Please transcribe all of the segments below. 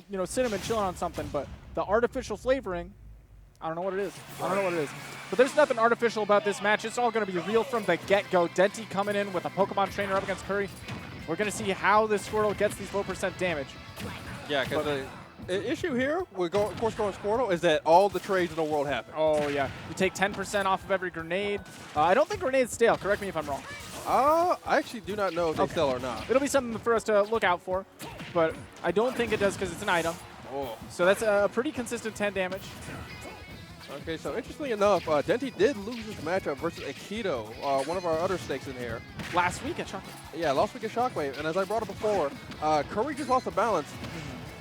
you know, cinnamon chilling on something, but the artificial flavoring, I don't know what it is. I don't know what it is. But there's nothing artificial about this match. It's all going to be real from the get-go. Denti coming in with a Pokemon trainer up against Kurry. We're going to see how this Squirtle gets these low percent damage. Yeah, because the issue here with of course going Squirtle is that all the trades in the world happen. Oh, yeah. You take 10% off of every grenade. I don't think grenades stale. Correct me if I'm wrong. I actually do not know if they sell or not. It'll be something for us to look out for, but I don't think it does because it's an item. Oh. So that's a pretty consistent 10 damage. Okay, so interestingly enough, Denti did lose his matchup versus Aikido, one of our other snakes in here. Last week at Shockwave. Yeah, last week at Shockwave, and as I brought up before, Kurry just lost the balance.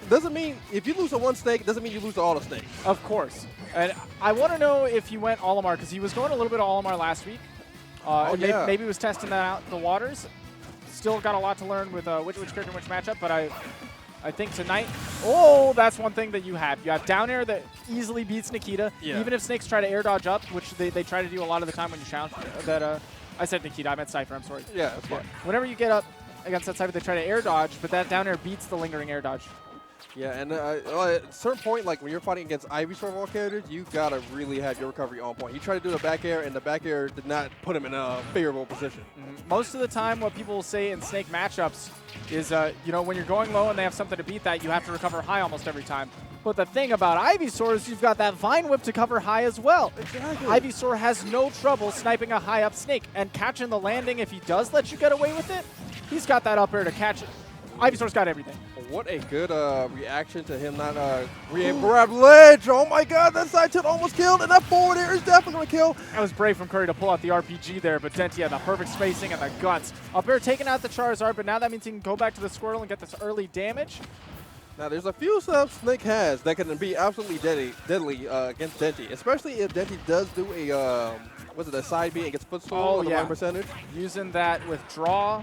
Doesn't mean, if you lose to one snake, doesn't mean you lose to all the snakes. Of course. And I want to know if he went Olimar, because he was going a little bit of Olimar last week. Maybe he was testing that out in the waters. Still got a lot to learn with which character and which matchup, but I think tonight, that's one thing that you have. You have down air that easily beats Nikita. Yeah. Even if snakes try to air dodge up, which they try to do a lot of the time when you challenge that. I said Nikita, I meant Cypher, I'm sorry. Yeah, that's fine. Whenever you get up against that Cypher, they try to air dodge, but that down air beats the lingering air dodge. Yeah, and at a certain point, like when you're fighting against Ivysaur of all characters, you gotta really have your recovery on point. He tried to do the back air, and the back air did not put him in a favorable position. Most of the time, what people will say in snake matchups is, you know, when you're going low and they have something to beat that, you have to recover high almost every time. But the thing about Ivysaur is you've got that Vine Whip to cover high as well. Exactly. Ivysaur has no trouble sniping a high up snake and catching the landing. If he does let you get away with it, he's got that up air to catch it. Ivysaur's got everything. What a good reaction to him not grab ledge. Oh my god, that side tilt almost killed, and that forward air is definitely going to kill. That was brave from Kurry to pull out the RPG there, but Denti had the perfect spacing and the guts. Up air taking out the Charizard, but now that means he can go back to the Squirtle and get this early damage. Now, there's a few stuff Snake has that can be absolutely deadly against Denti, especially if Denti does do a side B and gets footstool on the one percentage. Using that with draw.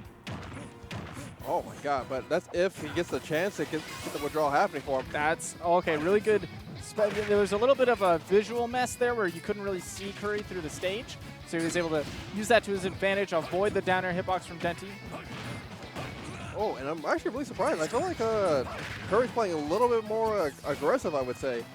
Oh my god, but that's if he gets the chance to get the withdrawal happening for him. That's, okay, really good. There was a little bit of a visual mess there where you couldn't really see Kurry through the stage, so he was able to use that to his advantage, avoid the down air hitbox from Denti. Oh, and I'm actually really surprised. I feel like Kurry's playing a little bit more aggressive, I would say.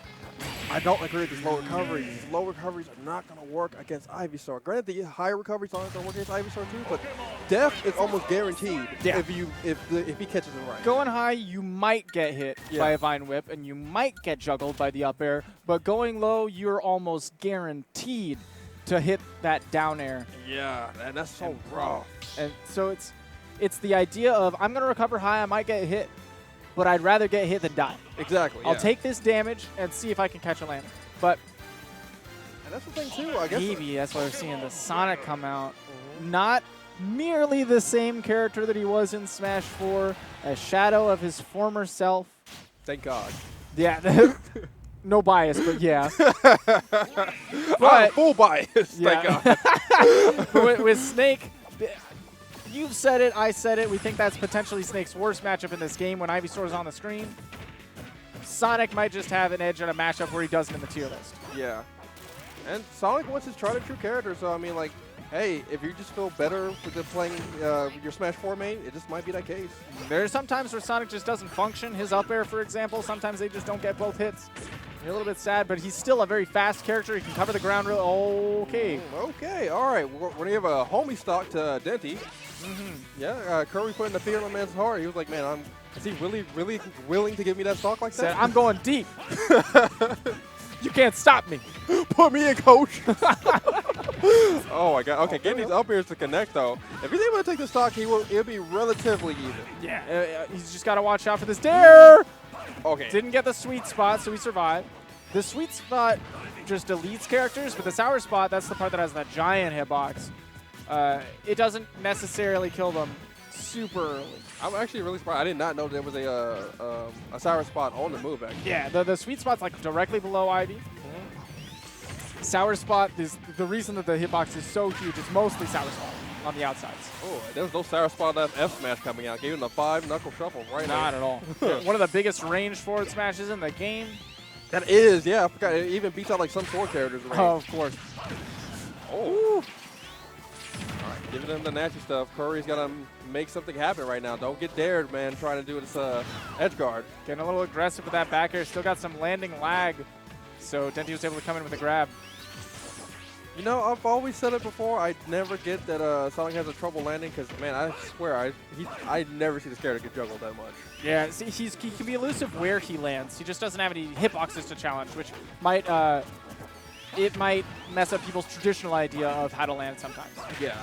I don't agree with these low recoveries. These low recoveries are not going to work against Ivysaur. Granted, the high recoveries aren't going to work against Ivysaur too, but death is almost guaranteed if he catches it right. Going high, you might get hit by a Vine Whip, and you might get juggled by the up air, but going low, you're almost guaranteed to hit that down air. Yeah, and that's so rough. And so it's the idea of, I'm going to recover high, I might get hit, but I'd rather get hit than die. Exactly. I'll take this damage and see if I can catch a landing. But and that's the thing too, I guess. Maybe that's why we're seeing the Sonic come out. Not merely the same character that he was in Smash 4, a shadow of his former self. Thank God. Yeah. No bias, but yeah. But full bias. Yeah. Thank God. with Snake, you've said it, I said it. We think that's potentially Snake's worst matchup in this game when Ivysaur is on the screen. Sonic might just have an edge on a matchup where he doesn't in the tier list. Yeah. And Sonic wants his tried and true character, so I mean, like, hey, if you just feel better with playing your Smash 4 main, it just might be that case. There are some times where Sonic just doesn't function. His up air, for example, sometimes they just don't get both hits. You're a little bit sad, but he's still a very fast character. He can cover the ground real okay. Okay, all right. We're going to give a homie stock to Denti. Yeah, Kurry putting the fear in the man's heart. He was like, man, is he really willing to give me that stock like that? Said, I'm going deep. You can't stop me. Put me in, coach. Oh, my God. Okay, getting these up airs to connect, though. If he's able to take the stock, it'll be relatively even. Yeah, he's just got to watch out for this dare. Okay. Didn't get the sweet spot, so he survived. The sweet spot just deletes characters, but the sour spot, that's the part that has that giant hitbox. It doesn't necessarily kill them super early. I'm actually really surprised. I did not know there was a sour spot on the move, actually. Yeah, the sweet spot's like directly below Ivy. Sour spot is the reason that the hitbox is so huge. It's mostly sour spot on the outsides. Oh, there was no sour spot on F smash coming out. Gave him the 5-knuckle shuffle right now. Not at all. One of the biggest range forward smashes in the game. That is, yeah. I forgot. It even beats out like some sword characters. Oh, of course. Oh. All right, Giving them the nasty stuff. Kurry's got to make something happen right now. Don't get dared, man, trying to do this edge guard. Getting a little aggressive with that back air. Still got some landing lag. So Denti was able to come in with a grab. You know, I've always said it before. I never get that Sonic has a trouble landing because, man, I swear, I never see this character get juggled that much. Yeah, see, he can be elusive where he lands. He just doesn't have any hitboxes to challenge, which might it might mess up people's traditional idea of how to land sometimes. Yeah.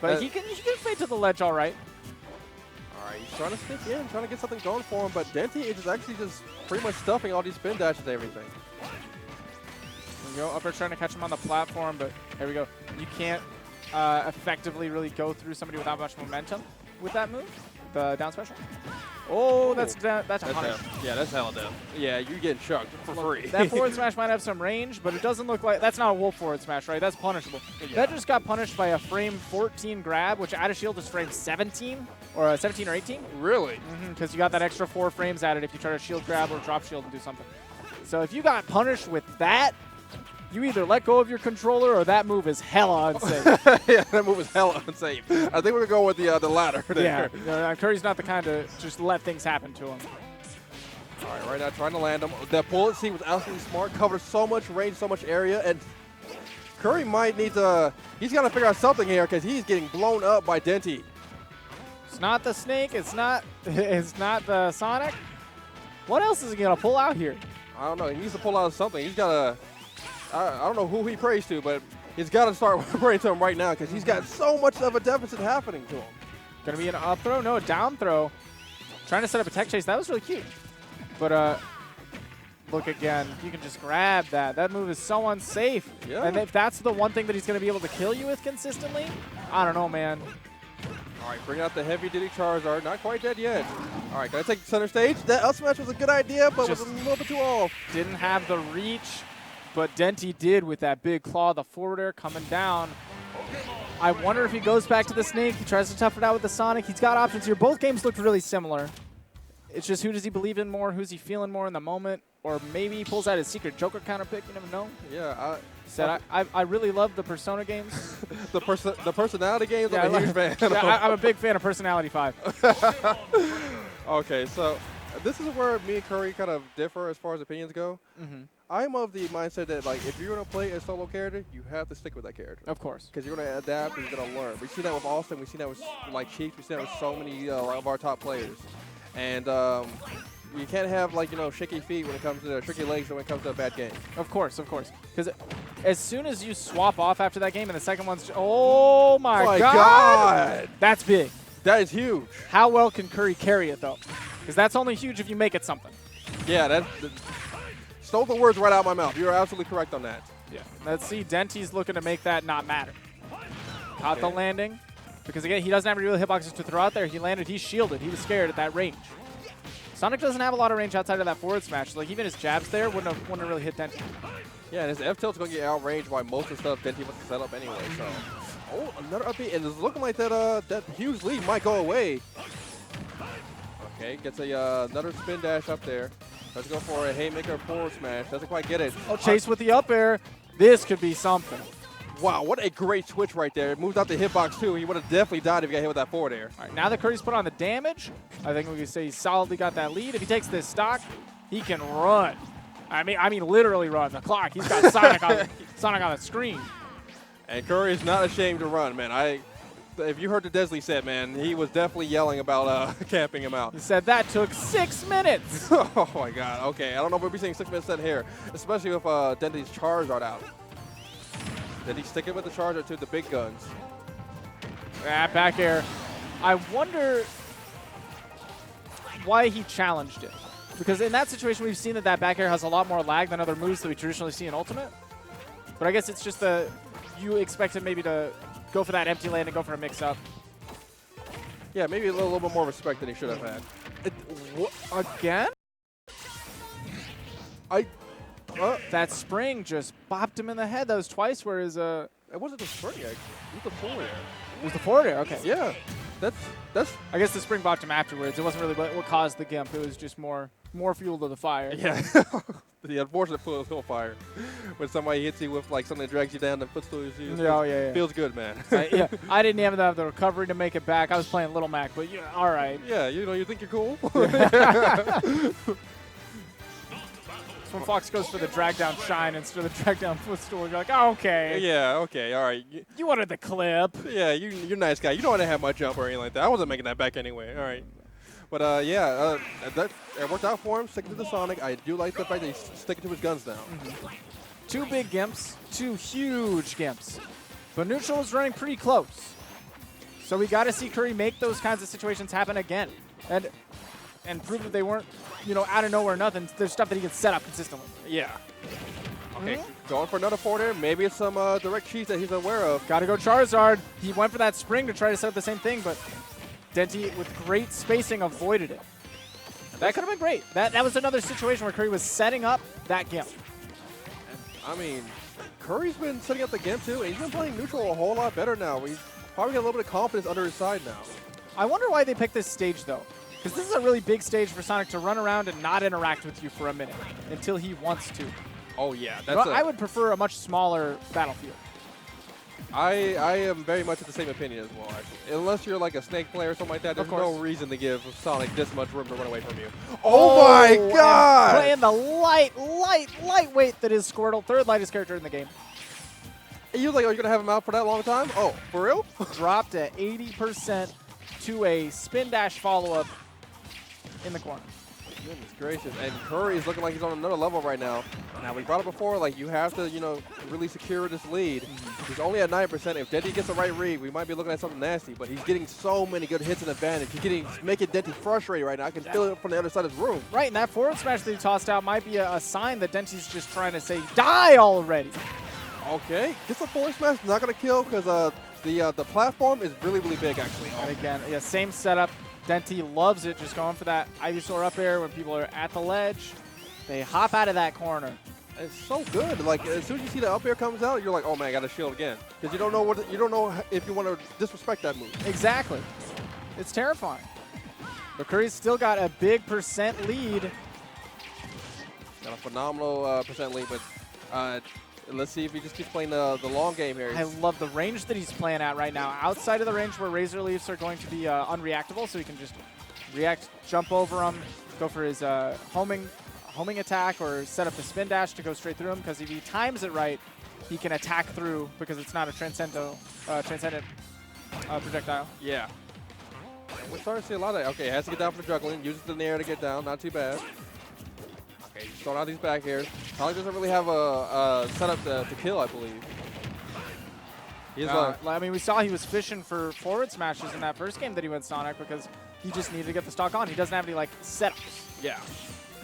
But he can fade to the ledge all right. All right, he's trying to stick in, trying to get something going for him, but Denti is actually just pretty much stuffing all these spin dashes and everything. There we go. Upper trying to catch him on the platform, but there we go. You can't effectively really go through somebody without much momentum with that move, the down special. Oh, that's a punish. Yeah, that's hella down. Yeah, you're getting chucked for free. That forward smash might have some range, but it doesn't look like that's not a wolf forward smash, right? That's punishable. Yeah. That just got punished by a frame 14 grab, which out of shield is frame 17 or 17 or 18. Really? Because you got that extra 4 frames added if you try to shield grab or drop shield and do something. So if you got punished with that, you either let go of your controller or that move is hella unsafe. Yeah, that move is hella unsafe. I think we're going to go with the latter there. Yeah, Kurry's not the kind to just let things happen to him. All right, right now trying to land him. That bullet seam was absolutely smart, covered so much range, so much area, and Kurry might need to, he's got to figure out something here because he's getting blown up by Denti. It's not the snake, it's not the Sonic. What else is he going to pull out here? I don't know. He needs to pull out something. He's got to, I don't know who he prays to, but he's got to start praying to him right now because he's got so much of a deficit happening to him. Going to be an up throw? No, a down throw. Trying to set up a tech chase. That was really cute. But look again. You can just grab that. That move is so unsafe. Yeah. And if that's the one thing that he's going to be able to kill you with consistently, I don't know, man. All right, bring out the heavy duty Charizard. Not quite dead yet. All right, got to take the center stage. That up smash was a good idea, but was a little bit too off. Didn't have the reach. But Denti did with that big claw, the forward air coming down. I wonder if he goes back to the snake. He tries to tough it out with the Sonic. He's got options here. Both games looked really similar. It's just who does he believe in more? Who's he feeling more in the moment? Or maybe he pulls out his secret Joker counter pick. You never know. Yeah. I really love the Persona games. the personality games? Yeah, I'm a huge fan. Yeah, I'm a big fan of Personality 5. Okay, so this is where me and Kurry kind of differ as far as opinions go. I'm of the mindset that, like, if you're going to play a solo character, you have to stick with that character. Of course. Because you're going to adapt and you're going to learn. We see that with Austin. We see that with, like, Chiefs. We see that with so many of our top players. And you can't have, like, you know, shaky feet when it comes to shaky legs when it comes to a bad game. Of course, of course. Because as soon as you swap off after that game and the second one's, oh my God! That's big. That is huge. How well can Kurry carry it, though? Because that's only huge if you make it something. Yeah, that stole the words right out of my mouth. You're absolutely correct on that. Yeah. Let's see. Denti's looking to make that not matter. Caught the landing. Because, again, he doesn't have any real hitboxes to throw out there. He landed. He's shielded. He was scared at that range. Sonic doesn't have a lot of range outside of that forward smash. Like, even his jabs there wouldn't have really hit Denti. Yeah, and his F-tilt's going to get outranged by most of the stuff Denti must have set up anyway. So, oh, another upbeat. And it's looking like that huge lead might go away. Okay, gets another spin dash up there. Let's go for a haymaker forward smash. Doesn't quite get it. Oh, chase with the up air. This could be something. Wow, what a great switch right there. It moved out the hitbox, too. He would have definitely died if he got hit with that forward air. All right, now that Kurry's put on the damage, I think we can say he's solidly got that lead. If he takes this stock, he can run. I mean, literally run the clock. He's got Sonic on the screen. And Kurry is not ashamed to run, man. If you heard the Desley set, man, he was definitely yelling about camping him out. He said that took 6 minutes. Oh, my God. Okay, I don't know if we'll be seeing 6 minutes set here, especially with Denti's Charizard out. Did he stick it with the Charger to the big guns? Back air. I wonder why he challenged it. Because in that situation, we've seen that back air has a lot more lag than other moves that we traditionally see in Ultimate. But I guess it's just you expect him maybe to go for that empty land and go for a mix-up. Yeah, maybe a little bit more respect than he should have had. Again? That spring just bopped him in the head. That was twice where his It wasn't the spring, actually. It was the forward air. It was the forward air, okay. Yeah. That's I guess the spring bopped him afterwards. It wasn't really what caused the gimp. It was just more fuel to the fire. Yeah. the unfortunate Qualifier. When somebody hits you with like something that drags you down and puts through your Oh, yeah. Feels good, man. Yeah, I didn't even have the recovery to make it back. I was playing Little Mac, but yeah, all right. Yeah, you know, you think you're cool. That's when Fox goes for the drag down shine instead of the drag down footstool. You're like, oh, okay. Yeah, okay, all right. You wanted the clip. Yeah, you're a nice guy. You don't want to have my jump or anything like that. I wasn't making that back anyway. All right. But, it worked out for him, sticking to the Sonic. I do like the fact that he's sticking to his guns now. Mm-hmm. 2 big gimps, 2 huge gimps. But Neutral is running pretty close. So we got to see Kurry make those kinds of situations happen again. And prove that they weren't, you know, out of nowhere or nothing. There's stuff that he can set up consistently. Yeah. Okay, going for another forward air. Maybe it's some direct cheese that he's aware of. Got to go Charizard. He went for that spring to try to set up the same thing, but Denti, with great spacing, avoided it. That could have been great. That was another situation where Kurry was setting up that gimp. I mean, Curry's been setting up the gimp too, and he's been playing neutral a whole lot better now. He's probably got a little bit of confidence under his side now. I wonder why they picked this stage, though. Because this is a really big stage for Sonic to run around and not interact with you for a minute until he wants to. Oh, yeah. I would prefer a much smaller battlefield. I am very much of the same opinion as well, actually. Unless you're like a Snake player or something like that, there's no reason to give Sonic this much room to run away from you. Oh my God! Playing the lightweight that is Squirtle, 3rd lightest character in the game. You was like, oh, you're going to have him out for that long time? Oh, for real? Dropped at 80% to a spin dash follow-up in the corner. Goodness gracious. And Kurry is looking like he's on another level right now. Now, we brought it before, like, you have to, you know, really secure this lead. He's only at 9%. If Denti gets the right read, we might be looking at something nasty, but he's getting so many good hits and advantage. He's making Denti frustrated right now. I can feel it from the other side of the room. Right, and that forward smash that he tossed out might be a sign that Denti's just trying to say, die already. Okay, gets the forward smash, not going to kill because the platform is really, really big, actually. And again, yeah, same setup. Denti loves it, just going for that Ivysaur up air when people are at the ledge. They hop out of that corner. It's so good. Like, as soon as you see the up air comes out, you're like, oh man, I got to shield again. Because you don't know if you want to disrespect that move. Exactly. It's terrifying. But Kurry's still got a big percent lead. Got a phenomenal percent lead, but let's see if he just keeps playing the long game here. I love the range that he's playing at right now. Outside of the range where Razor Leafs are going to be unreactable, so he can just react, jump over them, go for his homing attack, or set up the spin dash to go straight through him, because if he times it right, he can attack through because it's not a transcendent projectile. Yeah. We're starting to see a lot of that. Okay, has to get down for the juggling. Uses the nair to get down. Not too bad. Okay, he's throwing out these back airs. Sonic doesn't really have a setup to kill, I believe. I mean, we saw he was fishing for forward smashes in that first game that he went Sonic because he just needed to get the stock on. He doesn't have any, like, setups. Yeah.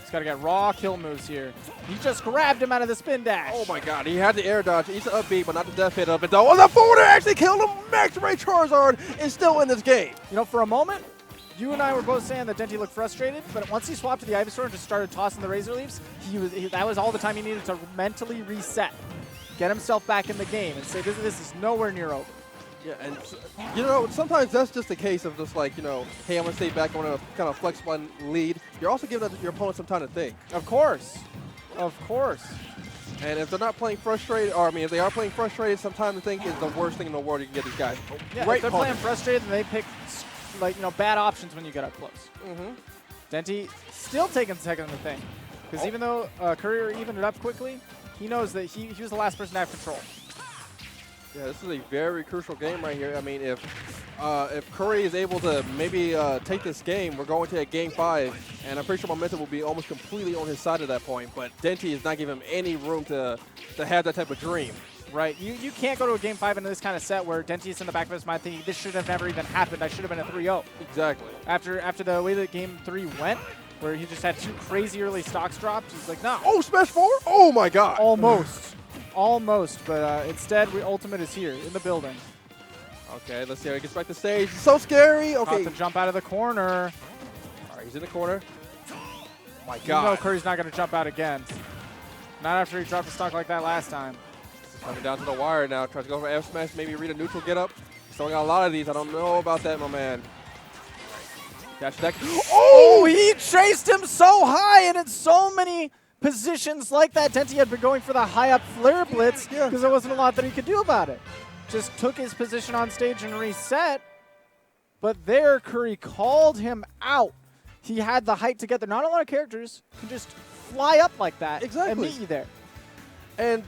He's got to get raw kill moves here. He just grabbed him out of the spin dash. Oh, my God. He had the air dodge. He's up B, but not the death hit up. And oh, the forward air actually killed him. Max Ray Charizard is still in this game. You know, for a moment, you and I were both saying that Denti looked frustrated, but once he swapped to the Ivysaur and just started tossing the Razor Leaves, that was all the time he needed to mentally reset, get himself back in the game, and say, this is nowhere near over. Yeah, and, you know, sometimes that's just a case of just like, you know, hey, I'm going to stay back, I'm going to kind of flex one lead. You're also giving your opponent some time to think. Of course. Of course. And if they're not playing frustrated, or I mean, if they are playing frustrated, some time to think is the worst thing in the world you can get these guys. Yeah, if they're playing frustrated, then they pick, like, you know, bad options when you get up close. Denti still taking second in the thing. Because even though Kurry evened it up quickly, he knows that he was the last person to have control. Yeah, this is a very crucial game right here. I mean, if Kurry is able to maybe take this game, we're going to a game 5, and I'm pretty sure momentum will be almost completely on his side at that point. But Denti is not giving him any room to have that type of dream. Right. You can't go to a game 5 in this kind of set where Denti's in the back of his mind thinking, this should have never even happened. I should have been a 3-0. Exactly. After the way that game 3 went, where he just had 2 crazy early stocks dropped, he's like, no. Oh, smash 4? Oh, my God. Almost. Almost, but instead, Ultimate is here in the building. Okay, let's see how he gets back to stage. So scary. Okay. About to jump out of the corner. All right, he's in the corner. Oh my God. You know Curry's not going to jump out again. Not after he dropped the stock like that last time. Coming down to the wire now. Tries to go for F smash, maybe read a neutral get up. Still got a lot of these. I don't know about that, my man. Dash deck. Oh, he chased him so high and in so many positions like that. Denti had been going for the high up flare blitz because there wasn't a lot that he could do about it. Just took his position on stage and reset. But there, Kurry called him out. He had the height to get there. Not a lot of characters can just fly up like that and meet you there. And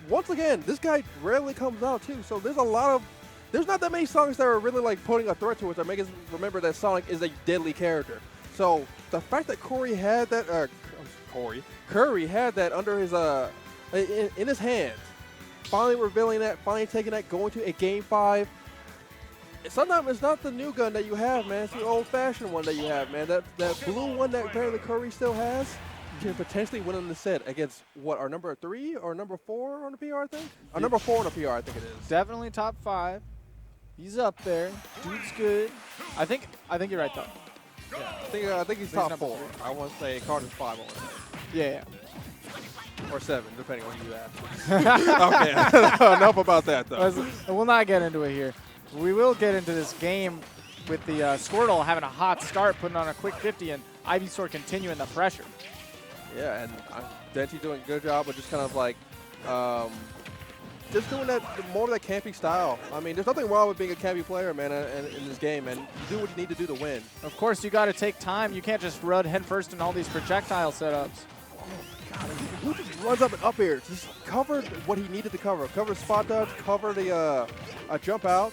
once again, this guy rarely comes out too. So there's not that many songs that are really like putting a threat to us that make us remember that Sonic is a deadly character. So the fact that Kurry had that, Kurry had that under his in his hands, finally revealing that, finally taking that, going to a Game 5. Sometimes it's not the new gun that you have, man. It's the old-fashioned one that you have, man. That blue one that apparently Kurry still has can potentially win in the set against what, our number 3 or number 4 on the PR, I think? Our number 4 on the PR, I think it is. Definitely top 5. He's up there. Dude's good. I think you're right though. Yeah, I think he's top 4. I want to say Carter's 5 on it. Yeah. Or 7, depending on who you ask. Okay, enough about that though. We'll not get into it here. We will get into this game with the Squirtle having a hot start, putting on a quick 50, and Ivysaur continuing the pressure. Yeah, and Denti doing a good job of just kind of like, just doing that more of that campy style. I mean, there's nothing wrong with being a campy player, man, in this game, and you do what you need to do to win. Of course, you got to take time. You can't just run headfirst in all these projectile setups. God, he just runs up and up here. Just covered what he needed to cover. Cover spot dodge, cover the jump out.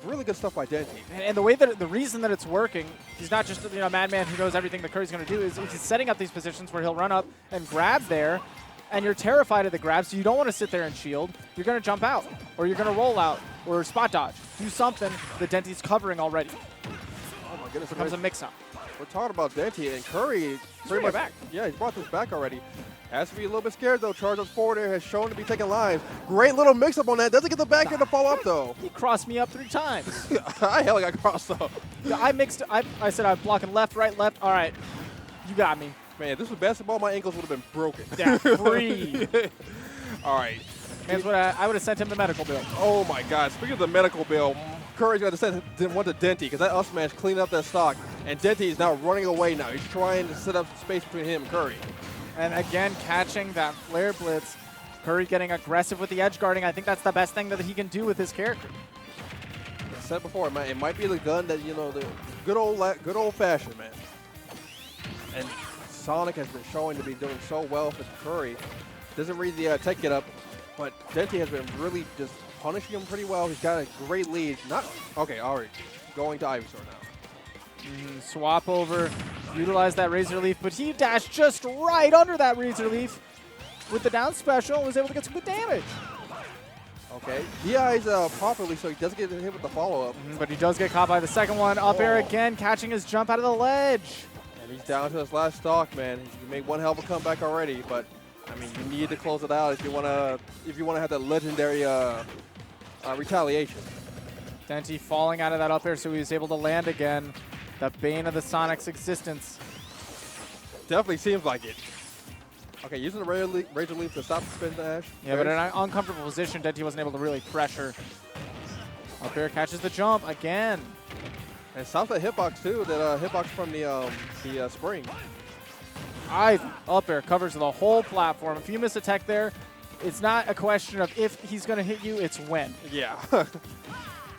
Really good stuff by Denti. And the reason that it's working, he's not just a madman who knows everything that Kurry's going to do, is he's setting up these positions where he'll run up and grab there, and you're terrified of the grab, so you don't want to sit there and shield. You're going to jump out, or you're going to roll out, or spot dodge. Do something that Denti's covering already. Oh my goodness. It becomes a mix-up. We're talking about Denti, and Kurry pretty much back. Yeah, he's brought this back already. Has to be a little bit scared, though. Charge up forward there, has shown to be taking lines. Great little mix-up on that. Doesn't get the back end to follow up, though. He crossed me up 3 times. I hella got crossed up. Yeah, I said I'm blocking left, right, left. All right, you got me. Man, if this was basketball, my ankles would have been broken. Yeah, free. All right. I would have sent him the medical bill. Oh, my God. Speaking of the medical bill, Kurry's got to send one to Denti because that up smash cleaned up that stock. And Denti is now running away now. He's trying to set up space between him and Kurry. And again, catching that flare blitz. Kurry getting aggressive with the edge guarding. I think that's the best thing that he can do with his character. I said before, man, it might be the gun that, the good old fashioned, man. And Sonic has been showing to be doing so well for Kurry. Doesn't read the tech get up, but Denti has been really just punishing him pretty well. He's got a great lead. Okay, all right. Going to Ivysaur now. Swap over, utilize that Razor Leaf, but he dashed just right under that Razor Leaf with the down special and was able to get some good damage. Okay, DI's properly, so he doesn't get hit with the follow-up. But he does get caught by the second one. Up air again, catching his jump out of the ledge. And he's down to his last stock, man. He made one hell of a comeback already, but I mean, you need to close it out if you want to have that legendary retaliation. Denti falling out of that up air, so he was able to land again. The bane of the Sonic's existence. Definitely seems like it. Okay, using the Razor Leaf to stop the spin dash. Yeah, but in an uncomfortable position, Denti wasn't able to really pressure. Up air catches the jump again. And stops that hitbox too, that hitbox from the spring. Up air covers the whole platform. If you miss a tech there, it's not a question of if he's going to hit you, it's when. Yeah.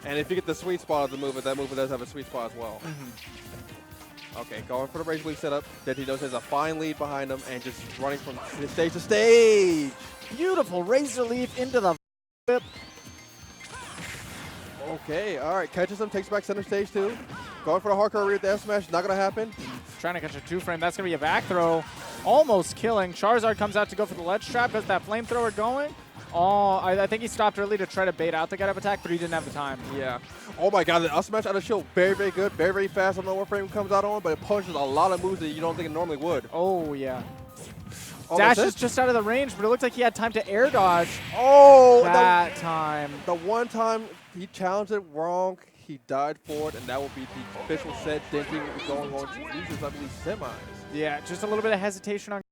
And if you get the sweet spot of the movement, that movement does have a sweet spot as well. Okay, going for the Razor Leaf setup. Denti knows there's a fine lead behind him and just running from stage to stage. Beautiful Razor Leaf into the whip. Okay, all right, catches him, takes back center stage too. Going for the hardcore rear F smash, not going to happen. Trying to catch a 2-frame. That's going to be a back throw. Almost killing. Charizard comes out to go for the ledge trap. Has that flamethrower going. Oh, I think he stopped early to try to bait out the get-up attack, but he didn't have the time. Yeah. Oh my God, the up smash out of shield, very, very good, very, very fast. I don't know what frame it comes out on, but it punches a lot of moves that you don't think it normally would. Oh, yeah. Dash is just out of the range, but it looked like he had time to air dodge. Oh! That time. The one time he challenged it wrong, he died for it, and that will be the official set. Denti will be going on to lose his, I believe, semis. Yeah, just a little bit of hesitation on